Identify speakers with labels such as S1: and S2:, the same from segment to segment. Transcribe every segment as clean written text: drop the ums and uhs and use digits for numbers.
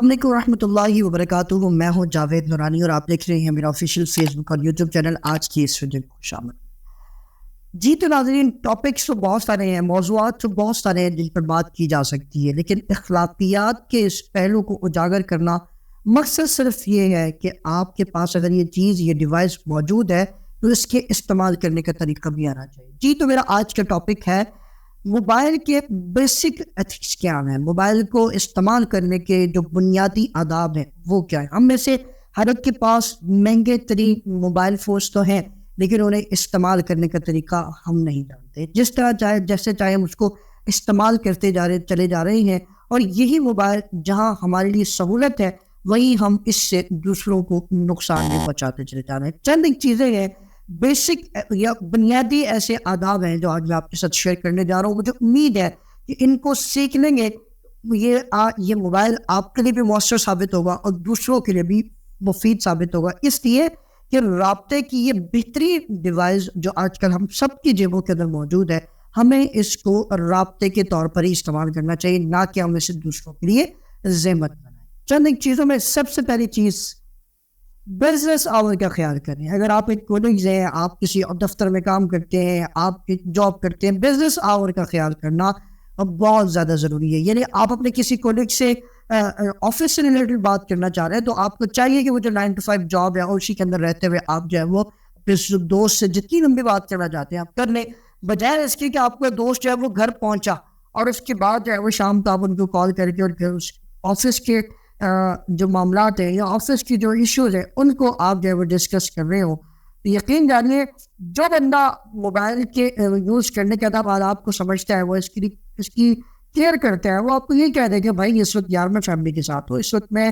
S1: السلام علیکم ورحمۃ اللہ وبرکاتہ. میں ہوں جاوید نورانی اور آپ دیکھ رہے ہیں میرا آفیشیل فیس بک اور یوٹیوب چینل آج کی اس ویڈیو کو شامل. جی تو ناظرین، ٹاپکس تو بہت سارے ہیں، موضوعات تو بہت سارے ہیں جن پر بات کی جا سکتی ہے، لیکن اخلاقیات کے اس پہلو کو اجاگر کرنا مقصد صرف یہ ہے کہ آپ کے پاس اگر یہ چیز، یہ ڈیوائس موجود ہے تو اس کے استعمال کرنے کا طریقہ بھی آنا چاہیے. جی تو میرا آج کا ٹاپک ہے موبائل کے بیسک ایتھکس کیا ہیں، موبائل کو استعمال کرنے کے جو بنیادی آداب ہیں وہ کیا ہیں. ہم میں سے ہر ایک کے پاس مہنگے ترین موبائل فونز تو ہیں، لیکن انہیں استعمال کرنے کا طریقہ ہم نہیں جانتے. جس طرح چاہے جیسے چاہے ہم اس کو استعمال کرتے چلے جا رہے ہیں، اور یہی موبائل جہاں ہمارے لیے سہولت ہے وہیں ہم اس سے دوسروں کو نقصان بھی پہنچاتے چلے جا رہے ہیں. چند ایک چیزیں ہیں، بیسک یا بنیادی ایسے آداب ہیں جو آج میں آپ کے ساتھ شیئر کرنے جا رہا ہوں. مجھے امید ہے کہ ان کو سیکھ لیں گے یہ موبائل آپ کے لیے بھی مؤثر ثابت ہوگا اور دوسروں کے لیے بھی مفید ثابت ہوگا، اس لیے کہ رابطے کی یہ بہترین ڈیوائس جو آج کل ہم سب کی جیبوں کے اندر موجود ہے، ہمیں اس کو رابطے کے طور پر ہی استعمال کرنا چاہیے، نہ کہ ہم اسے دوسروں کے لیے زحمت بنائیں. چند ایک چیزوں میں سب سے پہلی چیز بزنس آور کا خیال کریں. اگر آپ ایک کولگز ہیں، آپ کسی دفتر میں کام کرتے ہیں، آپ جاب کرتے ہیں، بزنس آور کا خیال کرنا بہت زیادہ ضروری ہے. یعنی آپ اپنے کسی کولگ سے آفس سے ریلیٹڈ بات کرنا چاہ رہے ہیں تو آپ کو چاہیے کہ وہ جو 9 to 5 جاب ہے اور اسی کے اندر رہتے ہوئے آپ جو ہے وہ اپنے دوست سے جتنی لمبی بات کرنا چاہتے ہیں آپ کر لیں، بجائے اس کی کہ آپ کا دوست جو ہے وہ گھر پہنچا اور اس کے بعد جو ہے وہ شام کو آپ ان کو کال کر کے اور آفس کے جو معاملات ہیں یا آفس کی جو ایشوز ہیں ان کو آپ جو ہے وہ ڈسکس کر رہے ہو. یقین جانیے جو بندہ موبائل کے یوز کرنے کے بعد آپ کو سمجھتا ہے، وہ اس کی کیئر کرتا ہے، وہ آپ کو یہ کہہ دے کہ بھائی اس وقت یار میں فیملی کے ساتھ ہوں، اس وقت میں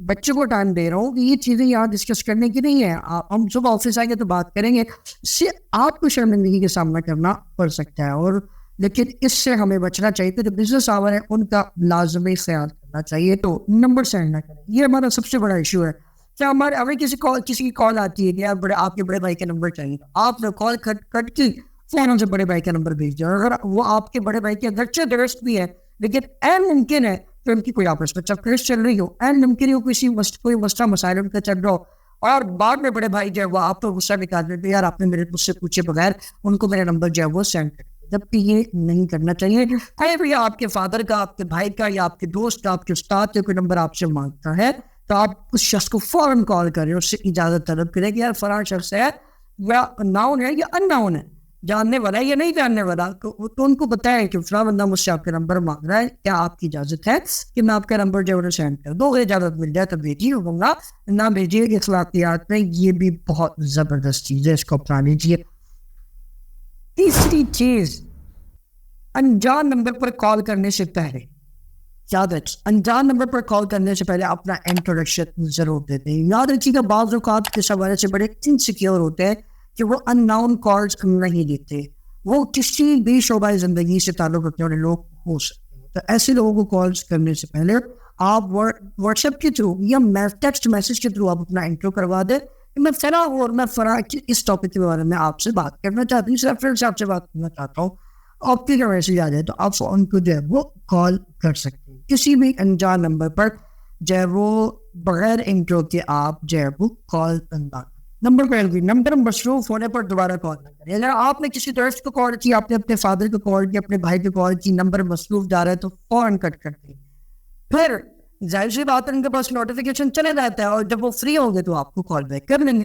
S1: بچے کو ٹائم دے رہا ہوں، کہ یہ چیزیں یہاں ڈسکس کرنے کی نہیں ہے، ہم صبح آفس آئیں گے تو بات کریں گے. اس سے آپ کو شرمندگی کا سامنا کرنا پڑ سکتا ہے، اور لیکن اس سے ہمیں بچنا چاہیے. تو جو بزنس آور ہے ان کا لازمی خیال کرنا چاہیے. تو نمبر سینڈ نہ کریں، یہ ہمارا سب سے بڑا ایشو ہے. کیا ہمیں کسی کی کال آتی ہے کہ آپ کے بڑے بھائی کا نمبر چاہیے، آپ نے کال کٹ کی فوراً سے بڑے بھائی کا نمبر بھیج دیا. اگر وہ آپ کے بڑے بھائی کے اگرچہ درست بھی ہے، لیکن این ممکن ہے کہ ان کی کوئی آپس میں چپکرش چل رہی ہو، این ممکن ہے کوئی مسئلہ مسائل ان کا چل رہا ہو، اور بعد میں بڑے بھائی جو ہے وہ آپ کو غصہ نکال دیتے یار آپ نے مجھ سے پوچھے بغیر ان کو میرا نمبر جو ہے وہ سینڈ کر دیا، جبکہ یہ نہیں کرنا چاہیے. بھیا آپ کے فادر کا، آپ کے بھائی کا یا آپ کے دوست کا، آپ کے استاد کا کوئی نمبر آپ سے مانگتا ہے تو آپ اس شخص کو فوراً کال کریں، اس سے اجازت طلب کریں کہ یار فلاں شخص ہے یا ناؤن ہے یا ان ناؤن ہے، جاننے والا ہے یا نہیں جاننے والا، تو ان کو بتائیں کہ فلاں بندہ مجھ سے آپ کا نمبر مانگ رہا ہے، کیا آپ کی اجازت ہے کہ میں آپ کا نمبر جو ہے سینڈ کر دوں؟ اگر اجازت مل جائے تو بھیجیے، ہوگا نہ بھیجیے. کہ اخلاقیات میں یہ بھی بہت زبردست چیز ہے، اس کو اپنا لیجیے. تیسری چیز، انجان نمبر پر کال کرنے سے پہلے یاد رکھ، انجان نمبر پر کال کرنے سے پہلے اپنا انٹروڈکشن ضرور دیتے ہیں. یاد رکھیے گا بعض اوقات اس حوالے سے بڑے انسیکیور ہوتے ہیں کہ وہ ان ناؤن کالز نہیں دیتے، وہ کسی بھی شعبہ زندگی سے تعلق رکھنے والے لوگ ہو سکتے ہیں. تو ایسے لوگوں کو کالز کرنے سے پہلے آپ واٹس ایپ کے تھرو یا ٹیکسٹ میسج کے تھرو آپ اپنا انٹرو کروا دیں کہ میں فلاں ہوں اور میں فلاں اس ٹاپک کے بارے میں آپ سے بات کرنا چاہتی ہوں، اس ریفرنس سے آپ سے بات کرنا چاہتا ہوں. آپ کی میسج آ جائے تو آپ ان کو جو ہے وہ کال کر سکتے ہیں کسی بھی انجان نمبر پر، جو ہے وہ بغیر انٹرو کے آپ جو ہے وہ کال کرنا. نمبر پہلے نمبر مصروف ہونے پر دوبارہ کال نہ کریں. اگر آپ نے کسی دوست کو کال کی، آپ نے اپنے فادر کو کال کی، اپنے بھائی کو کال کی، نمبر مصروف جا رہا ہے تو فوراً کٹ کر دیں. پھر ظاہر سی بات ہے ان کے پاس نوٹیفیکیشن چلے جاتا ہے اور جب وہ فری ہوں گے تو آپ کو کال بیک کر لیں گے.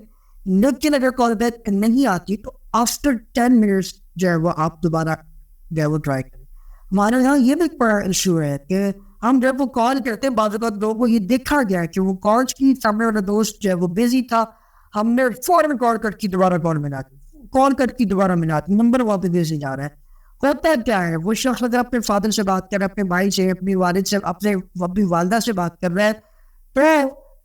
S1: لیکن اگر کال بیک نہیں آتی تو آفٹر 10 منٹس جو ہے وہ آپ دوبارہ جو ہے وہ ٹرائی کریں. ہمارے یہاں یہ بھی ایک بڑا ایشو ہے کہ ہم جب وہ کال کرتے ہیں بعض اوقات لوگوں کو یہ دیکھا گیا کہ وہ کالز کی، سامنے والا دوست جو ہے وہ بزی تھا، ہم نے فوراً کال کر کی، دوبارہ کال ملا دی، کال کر کی دوبارہ ملا دی، نمبر واپس بھیجے جا رہا ہے. ہوتا کیا ہے، وہ شخص اگر اپنے فادر سے بات کر رہا ہے، اپنے بھائی سے، اپنی والد سے، اپنی والدہ سے بات کر رہا ہے، تو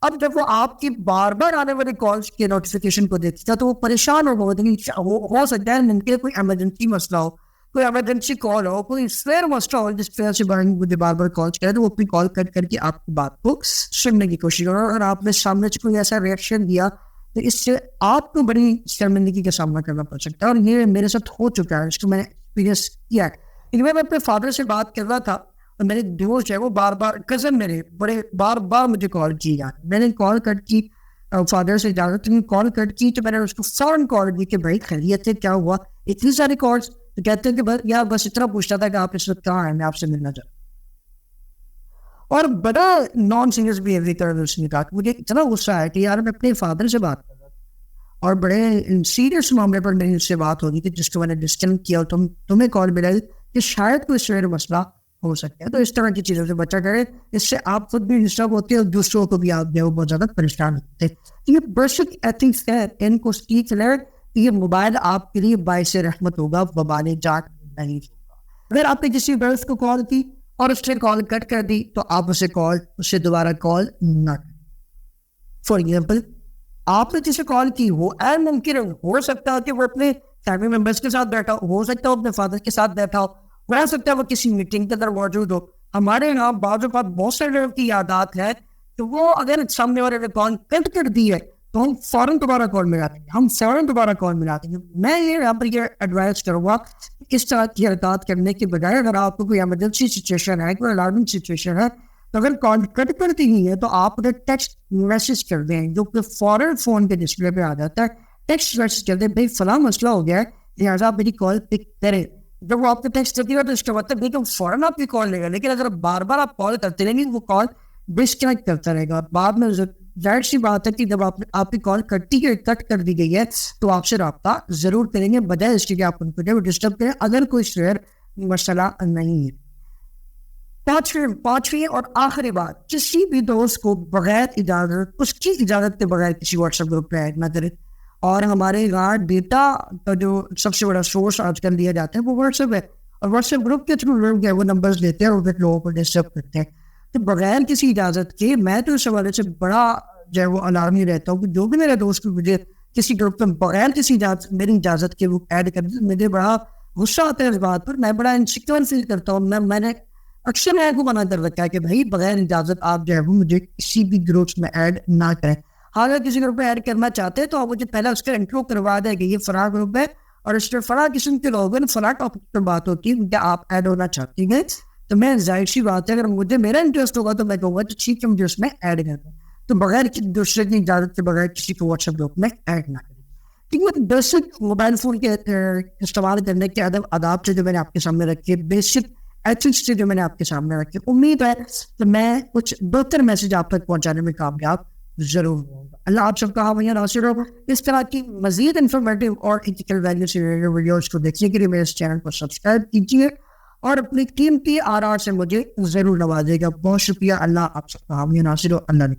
S1: اب جب وہ آپ کی بار بار آنے والی کالز کے نوٹیفیکیشن کو دیکھتا ہے تو وہ پریشان ہو سکتا ہے ممکن کوئی ایمرجنسی مسئلہ ہو، کوئی ایمرجنسی کال ہو، کوئی فیر مسئلہ ہو جس وجہ سے مجھے بار بار کال کرے، تو وہ اپنی کال کٹ کر کے آپ کی بات کو سننے کی کوشش کرو. اور آپ نے سامنے سے کوئی ایسا ریئیکشن دیا تو اس سے آپ کو بڑی شرمندگی کا سامنا کرنا پڑ سکتا ہے. اور یہ میرے ساتھ ہو چکا ہے، اس کو میں نے ایکسپیرینس کیا ہے. میں اپنے فادر سے بات کر رہا تھا اور میرے دوست ہے وہ بار بار کزن میرے بڑے بار بار مجھے کال کی جاتی. میں نے کال کٹ کی فادر سے اجازت کال کٹ کی تو میں نے اس کو فوراً کال کی کہ بھائی خیریت ہے, کیا ہوا, اتنی ساری کالس. تو کہتے ہیں کہ بس یار بس اتنا پوچھتا تھا کہ آپ اس وقت کہاں ہیں, میں آپ سے ملنا چاہتا ہوں. اور بڑا نان سیریس بہیویئر کر اس نے کہا. مجھے اتنا غصہ آیا کہ یار میں اپنے فادر سے بات کر رہا تھا اور بڑے سیریس معاملے پر میری اس سے بات ہوگی کہ جس کو میں نے ڈسکنیکٹ کیا اور تمہیں کال ملائی کہ شاید کوئی سویر مسئلہ ہو سکتا ہے. تو اس طرح کی چیزوں سے بچا کرے, اس سے آپ خود بھی ڈسٹرب ہوتے ہیں اور دوسروں کو بھی آپ جو بہت زیادہ پریشان ہوتے ہیں. یہ بیسک ایتھکس ہے, ان کو سیکھ لیں. یہ موبائل آپ کے لیے باعث رحمت ہوگا, وبال جان نہیں ہوگا. اگر آپ نے کسی دوست کو کال کی اور اس نے کال کٹ کر دی تو آپ اسے دوبارہ کال نہ کریں. فار ایگزامپل, آپ نے جسے کال کی وہ این ممکن ہو سکتا ہے کہ وہ اپنے فیملی ممبرس کے ساتھ بیٹھا ہو سکتا ہے اپنے فادر کے ساتھ بیٹھا ہو سکتا ہے وہ کسی میٹنگ کے اندر موجود ہو. ہمارے یہاں بعض اوقات بہت سارے لوگوں کی عادات ہے تو وہ اگر سامنے والے نے کال کٹ کر دی ہے تو ہم فوراً دوبارہ کال ملاتے ہیں. میں یہاں پر یہ ایڈوائز کروں گا کس طرح کی حرکات کرنے کے بجائے اگر آپ کو کوئی ایمرجنسی سچویشن ہے, کوئی الارمنگ سچویشن ہے, تو اگر کال کٹ کرتی ہی ہے تو آپ انہیں ٹیکسٹ میسج کر دیں جو کہ فوراً فون کے ڈسپلے پہ آ جاتا ہے. ٹیکسٹ میسج کر دیں بھائی فلاں مسئلہ ہو گیا ہے, لہٰذا آپ میری کال پک کریں. جب وہ آپ کو ٹیکسٹ کرتی ہے تو اس کا مطلب نہیں کہ وہ فوراً آپ کی کال لے گا, لیکن اگر بار بار آپ کال کرتے رہیں گے وہ کال ڈسکنیکٹ کرتا رہے گا. بعد میں ظاہر سی بات ہے کہ جب آپ کی کال کٹ کر دی گئی ہے تو آپ سے رابطہ ضرور کریں گے, بجائے اس کے کہ آپ ان کو ڈسٹرب کریں اگر کوئی شیئر مسئلہ نہیں ہے. پانچویں اور آخری بات, کسی بھی دوست کو بغیر اجازت, اس کی اجازت کے بغیر کسی واٹس ایپ گروپ پہ ایڈ نہ کریں. اور ہمارے یہاں ڈیٹا کا جو سب سے بڑا سورس آج کل دیا جاتا ہے وہ واٹس ایپ ہے, اور واٹس ایپ گروپ کے تھرو لوگ وہ نمبرز لیتے ہیں اور پھر لوگوں کو ڈسٹرب کرتے ہیں. تو بغیر کسی اجازت کے میں تو اس حوالے سے بڑا جو ہے وہ الارمی رہتا ہوں کہ جو بھی میرا دوست مجھے کسی گروپ میں بغیر کسی میری اجازت کے وہ ایڈ کر دیں, مجھے بڑا غصہ آتا ہے اس بات پر. میں بڑا انسیکیور فیل کرتا ہوں. میں نے اکثر میں کو منع کر رکھا ہے کہ بھائی بغیر اجازت آپ جو ہے وہ مجھے کسی بھی گروپس میں ایڈ نہ کریں. اگر کسی گروپ میں ایڈ کرنا چاہتے ہیں تو آپ مجھے پہلے اس کا انٹرو کروا دیں کہ یہ فلاں گروپ ہے اور اس میں فلاں قسم کے لوگ ہیں, فلاں ٹاپک پر بات ہوتی ہے, کیا آپ ایڈ ہونا چاہتی ہیں؟ تو میں ظاہر سی بات ہے اگر مجھے میرا انٹرسٹ ہوگا تو میں کہوں گا تو ٹھیک ہے مجھے اس میں ایڈ کر دیں. تو بغیر دوسرے کی اجازت کے بغیر کسی کو واٹس ایپ گروپ میں ایڈ نہ کریں. ٹھیک ہے, بیسک موبائل فون کے استعمال کرنے کے آداب سے جو میں نے آپ کے سامنے رکھے, بیسک ایتھکس سے جو میں نے آپ کے سامنے رکھے, امید ہے کہ میں کچھ بہتر میسج آپ تک پہنچانے میں کامیاب ضرور ہوں گا. اللہ آپ سب کا حامیہ ناصر ہو. اس طرح کی مزید انفارمیٹیو اور ایتھیکل ویلیو سے ویڈیوز کو دیکھنے کے لیے میرے اس چینل کو سبسکرائب کیجیے اور اپنی قیمتی آراء سے مجھے ضرور نوازے گا. بہت شکریہ. اللہ آپ سب کا حامیہ ناصر ہو. اللہ نے